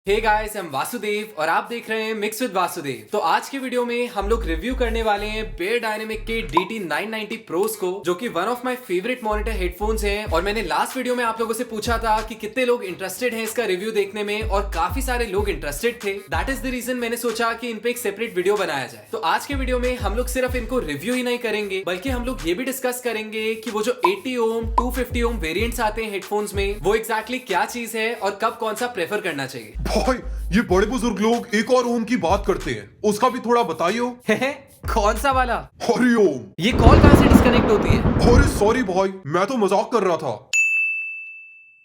Hey guys, I am Vasudev और आप देख रहे हैं मिक्स विद वासुदेव। तो आज के वीडियो में हम लोग रिव्यू करने वाले हैं बेयर डायनेमिक के DT990 प्रोस को, जो कि one of my favourite monitor headphones हैं। और मैंने लास्ट वीडियो में आप लोगों से पूछा था कि कितने लोग इंटरेस्टेड हैं इसका रिव्यू देखने में, और काफी सारे लोग इंटरेस्टेड थे। दैट इज द रीजन मैंने सोचा कि इन पे एक सेपरेट वीडियो बनाया जाए। तो आज के वीडियो में हम लोग सिर्फ इनको रिव्यू ही नहीं करेंगे, बल्कि हम लोग ये भी डिस्कस करेंगे कि वो जो 80 ओम 250 ओम वेरिएंट्स आते हैं हेडफोन्स में, वो एग्जैक्टली क्या चीज है और कब कौन सा प्रेफर करना चाहिए। भाई, ये बड़े बुजुर्ग लोग एक और ओम की बात करते हैं, उसका भी थोड़ा बताइए। कौन सा वाला? हरि ओम। ये कॉल कहां से डिस्कनेक्ट होती है? अरे सॉरी भाई, मैं तो मजाक कर रहा था।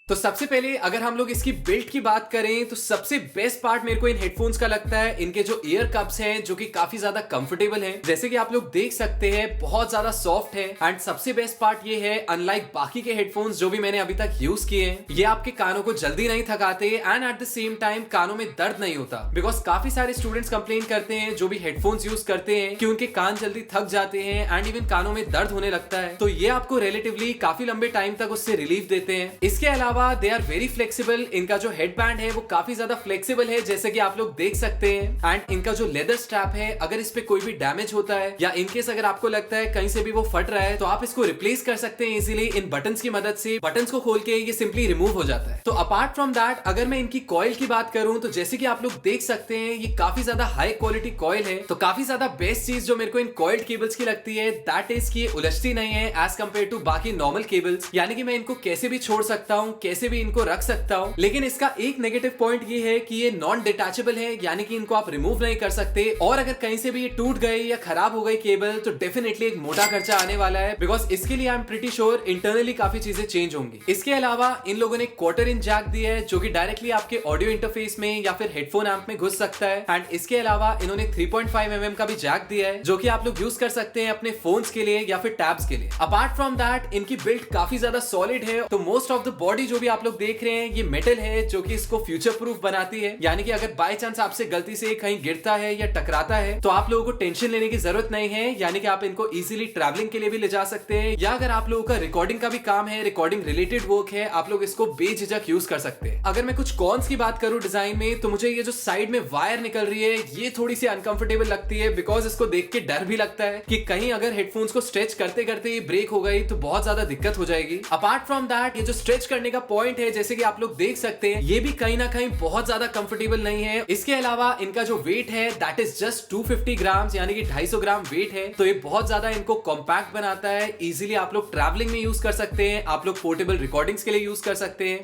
तो सबसे पहले अगर हम लोग इसकी बिल्ड की बात करें तो सबसे बेस्ट पार्ट मेरे को इन हेडफोन्स का लगता है इनके जो ईयर कप्स हैं, जो कि काफी ज्यादा कंफर्टेबल हैं। जैसे कि आप लोग देख सकते हैं, बहुत ज्यादा सॉफ्ट है। एंड सबसे बेस्ट पार्ट ये है, अनलाइक बाकी के हेडफोन्स जो भी मैंने अभी तक यूज किए हैं, ये आपके कानों को जल्दी नहीं थकाते and at the same time कानों में दर्द नहीं होता। बिकॉज काफी सारे स्टूडेंट्स कंप्लेन करते हैं जो भी हेडफोन्स यूज करते हैं कि उनके कान जल्दी थक जाते हैं एंड इवन कानों में दर्द होने लगता है। तो ये आपको रिलेटिवली काफी लंबे टाइम तक उससे रिलीफ देते हैं। इसके अलावा दे आर वेरी फ्लेक्सिबल। इनका जो हेडबैंड है वो काफी ज्यादा फ्लेक्सिबल है, जैसे कि आप लोग देख सकते हैं। एंड इनका जो लेदर स्ट्रैप है, अगर इस पे कोई भी डैमेज होता है या इनकेस अगर आपको लगता है कहीं से भी वो फट रहा है, तो आप इसको रिप्लेस कर सकते हैं इजीली इन बटन्स की मदद से। बटन्स को खोल के ये सिंपली रिमूव हो जाता है। तो अपार्ट फ्रॉम दैट, अगर मैं इनकी कॉइल की बात करूं तो जैसे कि आप लोग देख सकते हैं, ये काफी ज्यादा हाई क्वालिटी कॉइल है। तो काफी ज्यादा बेस्ट चीज जो मेरे को इन कॉइल्ड केबल्स की लगती है, दैट इज कि ये उलझती नहीं है एज कंपेयर टू बाकी नॉर्मल केबल्स। यानी कि मैं इनको कैसे भी छोड़ सकता हूं, कैसे भी इनको रख सकता हूं। लेकिन इसका एक नेगेटिव पॉइंट ये है कि ये नॉन डिटैचेबल है, यानी कि इनको आप रिमूव नहीं कर सकते। और अगर कहीं से भी ये टूट गए या खराब हो गई केबल, तो डेफिनेटली एक मोटा खर्चा आने वाला है। बिकॉज इसके लिए I am pretty sure internally काफी चीजें चेंज होंगी। इसके अलावा इन लोगों ने क्वार्टर इंच जैक दिया है, जो कि डायरेक्टली आपके ऑडियो इंटरफेस में या फिर हेडफोन एम्प में घुस सकता है। एंड इसके अलावा इन्होंने 3.5 mm का भी जैक दिया है, जो कि आप लोग यूज कर सकते हैं अपने फोन्स के लिए या फिर टैब्स के लिए। अपार्ट फ्रॉम दैट, इनकी बिल्ड काफी ज्यादा सॉलिड है। तो मोस्ट ऑफ द बॉडी जो भी आप लोग देख रहे हैं, ये मेटल है, जो कि इसको फ्यूचर प्रूफ बनाती है। यानी कि अगर बाय चांस आपसे गलती से कहीं गिरता है या टकराता है, तो आप लोगों को टेंशन लेने की जरूरत नहीं है। यानी कि आप इनको इजीली ट्रैवलिंग के लिए भी ले जा सकते हैं, या अगर आप लोगों का रिकॉर्डिंग का भी काम है, रिकॉर्डिंग रिलेटेड वर्क है, आप लोग इसको बेझिझक यूज कर सकते हैं। अगर मैं कुछ कॉन्स की बात करूं डिजाइन में, तो मुझे ये जो साइड में वायर निकल रही है, ये थोड़ी सी अनकंफर्टेबल लगती है। बिकॉज इसको देख के डर भी लगता है कि कहीं अगर हेडफोन्स को स्ट्रेच करते करते ये ब्रेक हो गई तो बहुत ज्यादा दिक्कत हो जाएगी। अपार्ट फ्रॉम दैट, ये जो स्ट्रेच करने का पॉइंट है, जैसे कि आप लोग देख सकते हैं, ये भी कहीं ना कहीं बहुत ज्यादा कंफर्टेबल नहीं है। इसके अलावा इनका जो वेट है, दैट इज जस्ट 250 ग्राम, यानी कि 250 ग्राम वेट है। तो ये बहुत ज्यादा इनको कॉम्पैक्ट बनाता है। इजीली आप लोग ट्रैवलिंग में यूज कर सकते हैं, आप लोग पोर्टेबल रिकॉर्डिंग्स के लिए यूज कर सकते हैं।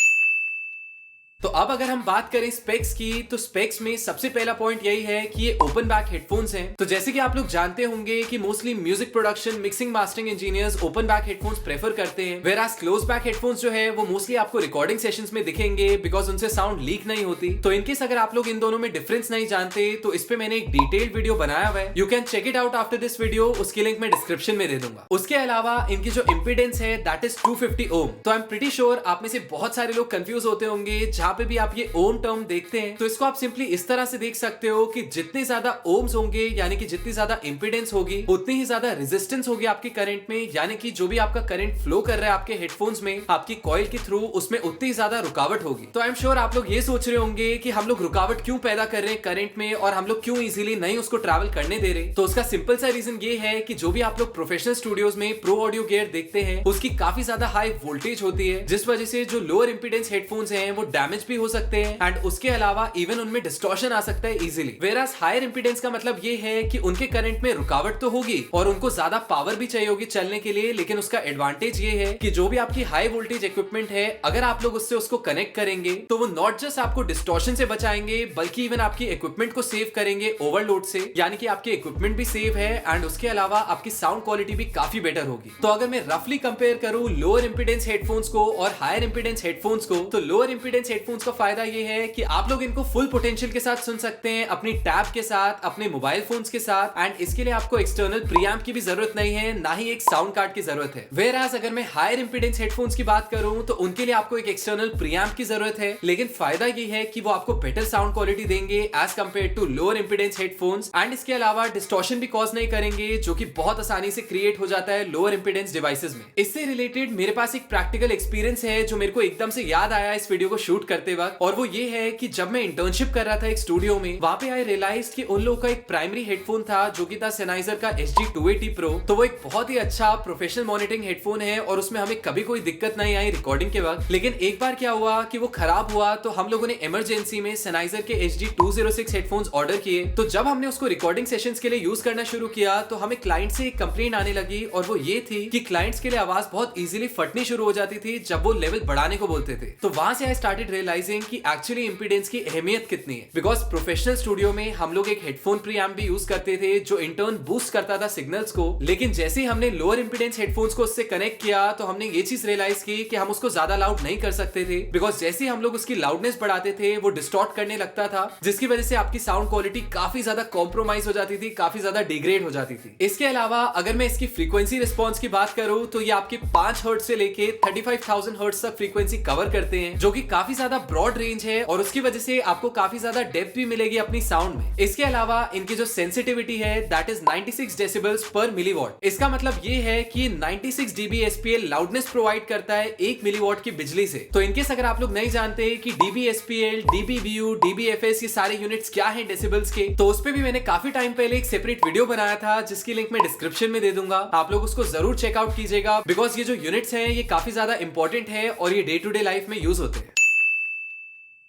तो अब अगर हम बात करें स्पेक्स की, तो स्पेक्स में सबसे पहला पॉइंट यही है कि ये ओपन बैक हेडफोन्स हैं। तो जैसे कि आप लोग जानते होंगे कि mostly music production, mixing, mastering engineers open back headphones prefer करते हैं, वेरास क्लोज बैक हेडफोन्स जो है वो मोस्टली आपको रिकॉर्डिंग सेशंस में दिखेंगे, बिकॉज उनसे साउंड लीक नहीं होती। तो इनकेस अगर आप लोग इन दोनों में डिफरेंस नहीं जानते, तो इस पे मैंने एक डिटेल्ड वीडियो बनाया हुआ है, you can check it out after this video. उसकी लिंक मैं डिस्क्रिप्शन में दे दूंगा। उसके अलावा इनकी जो इंपीडेंस है, दैट इज 250 ओम। तो आई एम प्रीटी श्योर आप में से बहुत सारे लोग कंफ्यूज होते होंगे, जहां पे भी आप ये ओम टर्म देखते हैं, तो इसको आप सिंपली इस तरह से देख सकते हो कि जितने ज्यादा ओम्स होंगे, यानी कि जितनी ज्यादा इंपीडेंस होगी, उतनी ही ज्यादा रेजिस्टेंस होगी आपके करंट में। यानी कि जो भी आपका करंट फ्लो कर रहा है आपके हेडफोन्स में, आपकी कॉइल के थ्रू, उसमें उतनी ज्यादा रुकावट होगी। तो आई एम श्योर आप लोग ये सोच रहे होंगे कि हम लोग रुकावट क्यों पैदा कर रहे हैं करंट में, और हम लोग क्यों इजीली नहीं उसको ट्रैवल करने दे रहे। तो उसका सिंपल सा रीजन ये है कि जो भी आप लोग प्रोफेशनल स्टूडियोज में प्रो ऑडियो गियर देखते हैं, उसकी काफी ज्यादा हाई वोल्टेज होती है, जिस वजह से जो लोअर इंपीडेंस हेडफोन्स हैं वो डैमेज भी हो सकते हैं। एंड उसके अलावा इवन उनमें डिस्टॉर्शन आ सकता है इजीली। वेरास हायर इंपीडेंस का मतलब ये है कि उनके करंट में रुकावट तो होगी और उनको ज्यादा पावर भी चाहिए होगी चलने के लिए, लेकिन उसका एडवांटेज ये है कि जो भी आपकी हाई वोल्टेज इक्विपमेंट है, अगर आप लोग उससे उसको कनेक्ट करेंगे, तो वो नॉट जस्ट आपको डिस्टॉर्शन से बचाएंगे, बल्कि इवन आपकी इक्विपमेंट को सेव करेंगे ओवरलोड से। यानी कि आपके इक्विपमेंट भी सेव है एंड उसके अलावा आपकी साउंड क्वालिटी भी काफी बेटर होगी। तो अगर मैं रफली कंपेयर करूं लोअर इंपीडेंस हेडफोन्स को और हायर इंपीडेंस हेडफोन्स को, तो लोअर इंपीडेंस हेडफोन्स का फायदा ये है कि आप लोग इनको फुल पोटेंशियल के साथ सुन सकते हैं, अपनी टैब के साथ, अपने मोबाइल फोन्स के साथ। एंड इसके लिए आपको एक्सटर्नल प्रीएम्प की भी जरूरत नहीं है, ना ही एक साउंड कार्ड की जरूरत है। वेयरएज अगर मैं हायर इंपीडेंस हेडफोन्स की बात करूं, तो उनके लिए आपको एक एक्सटर्नल प्रीएम्प की जरूरत है। लेकिन फायदा ये है कि वो आपको बेटर साउंड क्वालिटी देंगे as compare to lower impedance headphones. And इसके अलावा डिस्टॉर्शन भी कॉज नहीं करेंगे, जो कि बहुत आसानी से क्रिएट हो जाता है लोअर इंपीडेंस डिवाइसेस में। इससे रिलेटेड मेरे पास एक प्रैक्टिकल एक्सपीरियंस है जो मेरे को एकदम से याद आया इस वीडियो को शूट करते वक्त, और वो ये है कि जब मैं इंटर्नशिप कर रहा था एक स्टूडियो में, वहां पे आई रियलाइज कि उन लोगों का एक प्राइमरी हेडफोन था जो कि था Sennheiser का SG-280 Pro। तो वो एक बहुत ही अच्छा प्रोफेशनल मॉनिटरिंग हेडफोन है और उसमें हमें कभी कोई दिक्कत नहीं आई रिकॉर्डिंग के वक्त। लेकिन एक बार क्या हुआ कि वो खराब हुआ, तो हम लोगों ने इमरजेंसी में Sennheiser के SG-206 हेडफोन्स ऑर्डर किए। तो जब हमने उसको रिकॉर्डिंग सेशंस के लिए यूज करना शुरू किया तो हमें क्लाइंट से एक कंप्लेंट आने लगी, और वो ये थी कि क्लाइंट्स के लिए आवाज बहुत इजीली फटनी शुरू हो जाती थी जब वो लेवल बढ़ाने को बोलते थे। तो वहां से आई स्टार्टेड रियलाइजिंग कि एक्चुअली इंपीडेंस की अहमियत कितनी है। बिकॉज प्रोफेशनल स्टूडियो में हम लोग एक हेडफोन प्रीएम्प भी यूज करते थे जो इंटर्न बूस्ट करता था सिग्नल्स को, लेकिन जैसे ही हमने लोअर इंपीडेंस हेडफोन्स को उससे कनेक्ट किया तो हमने ये चीज रियलाइज की कि हम उसको ज्यादा लाउड नहीं कर सकते थे। बिकॉज जैसे ही हम लोग उसकी लाउडनेस बढ़ाते थे वो डिस्टॉर्ट करने लगता था, जिसकी वजह से आपकी साउंड क्वालिटी काफी ज्यादा कॉम्प्रोमाइज हो जाती थी, काफी ज्यादा डिग्रेड हो जाती थी। इसके अलावा अगर मैं इसकी फ्रीक्वेंसी रिस्पॉन्स की बात करूं तो ये आपके 5 हर्ट्ज से लेके 35,000 हर्ट्ज तक फ्रीक्वेंसी कवर करते हैं, जो कि काफी ज्यादा ब्रॉड रेंज है और उसकी वजह से आपको काफी ज्यादा डेप्थ भी मिलेगी अपनी साउंड में। इसके अलावा इनकी जो सेंसिटिविटी है दैट इज 96 डेसिबल्स पर मिलीवॉट। इसका मतलब ये है कि 96 dB SPL लाउडनेस प्रोवाइड करता है 1 मिलीवॉट की बिजली से। तो इनकेस अगर आप लोग नहीं जानते कि dB SPL, dBVU, dBFS ये सारे यूनिट्स क्या हैं डेसिबल्स के, तो उस पे भी मैंने काफी टाइम पहले एक सेपरेट वीडियो बनाया था जिसकी लिंक मैं डिस्क्रिप्शन में दे दूंगा। आप लोग उसको जरूर चेकआउट कीजिएगा, बिकॉज ये जो यूनिट्स हैं ये काफी ज्यादा इंपॉर्टेंट है और ये डे टू डे लाइफ में यूज होते हैं।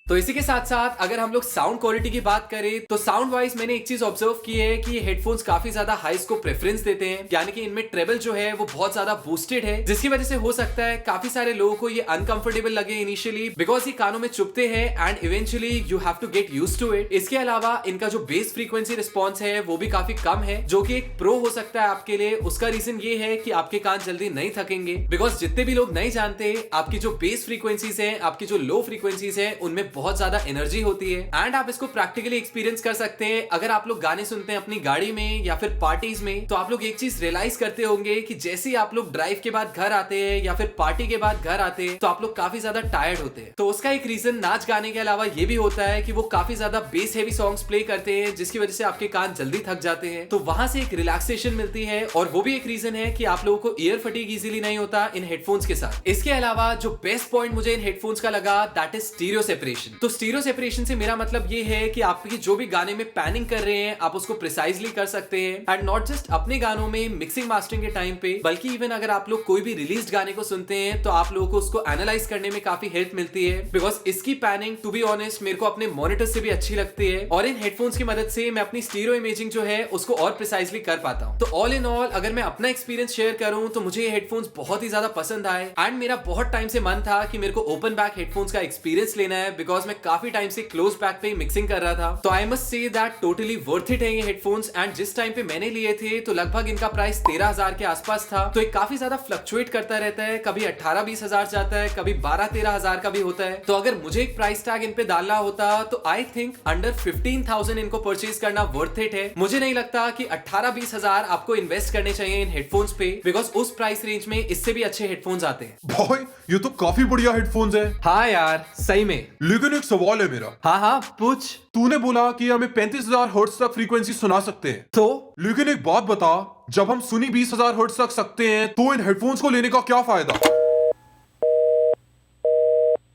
तो इसी के साथ साथ अगर हम लोग साउंड क्वालिटी की बात करें तो साउंड वाइज मैंने एक चीज ऑब्जर्व की है कि ये हेडफोन्स काफी ज्यादा हाइस को प्रेफरेंस देते हैं, यानी कि इनमें ट्रेबल जो है वो बहुत ज्यादा बूस्टेड है, जिसकी वजह से हो सकता है काफी सारे लोगों को ये अनकंफर्टेबल लगे इनिशियली, बिकॉज ये कानों में चुभते हैं and eventually you have to get used to it. इसके अलावा इनका जो बेस फ्रीक्वेंसी रिस्पॉन्स है वो भी काफी कम है, जो कि एक प्रो हो सकता है आपके लिए। उसका रीजन ये है कि आपके कान जल्दी नहीं थकेंगे, बिकॉज जितने भी लोग नहीं जानते आपकी जो बेस फ्रीक्वेंसीज है, आपकी जो लो फ्रीक्वेंसीज है, उनमें बहुत ज्यादा एनर्जी होती है एंड आप इसको प्रैक्टिकली एक्सपीरियंस कर सकते हैं। अगर आप लोग गाने सुनते हैं अपनी गाड़ी में या फिर पार्टीज में, तो आप लोग एक चीज रियलाइज करते होंगे कि जैसे ही आप लोग ड्राइव के बाद घर आते हैं या फिर पार्टी के बाद घर आते हैं तो आप लोग काफी ज्यादा टायर्ड होते हैं। तो उसका एक रीजन नाच गाने के अलावा ये भी होता है कि वो काफी ज्यादा बेस हेवी सॉन्ग्स प्ले करते हैं, जिसकी वजह से आपके कान जल्दी थक जाते हैं। तो वहां से एक रिलैक्सेशन मिलती है और वो भी एक रीजन है कि आप लोगों को ईयर फटीग इजीली नहीं होता इन हेडफोन्स के साथ। इसके अलावा जो बेस्ट पॉइंट मुझे इन हेडफोन्स का लगा दैट इज स्टीरियो सेपरेशन। तो स्टीरियो सेपरेशन से मेरा मतलब ये है कि आपकी जो भी गाने में पैनिंग कर रहे हैं आप उसको प्रिसाइजली कर सकते हैं, एंड नॉट जस्ट अपने गानों में मिक्सिंग मास्टरिंग के टाइम पे, बल्कि इवन अगर आप लोग कोई भी रिलीज्ड गाने को सुनते हैं तो आप लोगों को उसको एनालाइज करने में काफी हेल्प मिलती है। बिकॉज इसकी पैनिंग टू बी ऑनेस्ट मेरे को अपने मॉनिटर से भी अच्छी लगती है, और इन हेडफोन्स की मदद से मैं अपनी स्टीरियो इमेजिंग जो है उसको और प्रिसाइजली कर पाता हूं। तो ऑल इन ऑल अगर मैं अपना एक्सपीरियंस शेयर करूं तो मुझे ये हेडफोन्स बहुत ही ज्यादा पसंद आए, एंड मेरा बहुत टाइम से मन था कि मेरे को ओपन बैक हेडफोन्स का एक्सपीरियंस लेना है, बिकॉज मैं काफी टाइम से क्लोज बैक पे मिक्सिंग कर रहा था। तो I must say that totally worth it है ये हेडफोन्स। एंड जिस टाइम पे मैंने लिए थे तो लगभग इनका प्राइस 13,000 के आसपास था। तो ये काफी ज्यादा फ्लक्चुएट करता रहता है, कभी 18-20 हजार जाता है, कभी 12-13 हजार का भी होता है। तो अगर मुझे एक प्राइस टैग इन पे डालना होता तो आई थिंक अंडर 15,000 इनको परचेज करना वर्थ इट है। मुझे नहीं लगता कि 18-20 हजार आपको इन्वेस्ट करने चाहिए इन हेडफोन्स पे, बिकॉज उस प्राइस रेंज में इससे भी अच्छे हेडफोन्स आते हैं। भाई ये तो काफी बढ़िया हेडफोन्स है। हाँ यार सही में। लेकिन एक सवाल है मेरा। हाँ पूछ। तूने बोला कि हमें 35,000 हर्ट्ज तक फ्रीक्वेंसी सुना सकते हैं, तो लेकिन एक बात बता, जब हम सुनी 20,000 हर्ट्ज तक सकते हैं तो इन हेडफोन्स को लेने का क्या फायदा?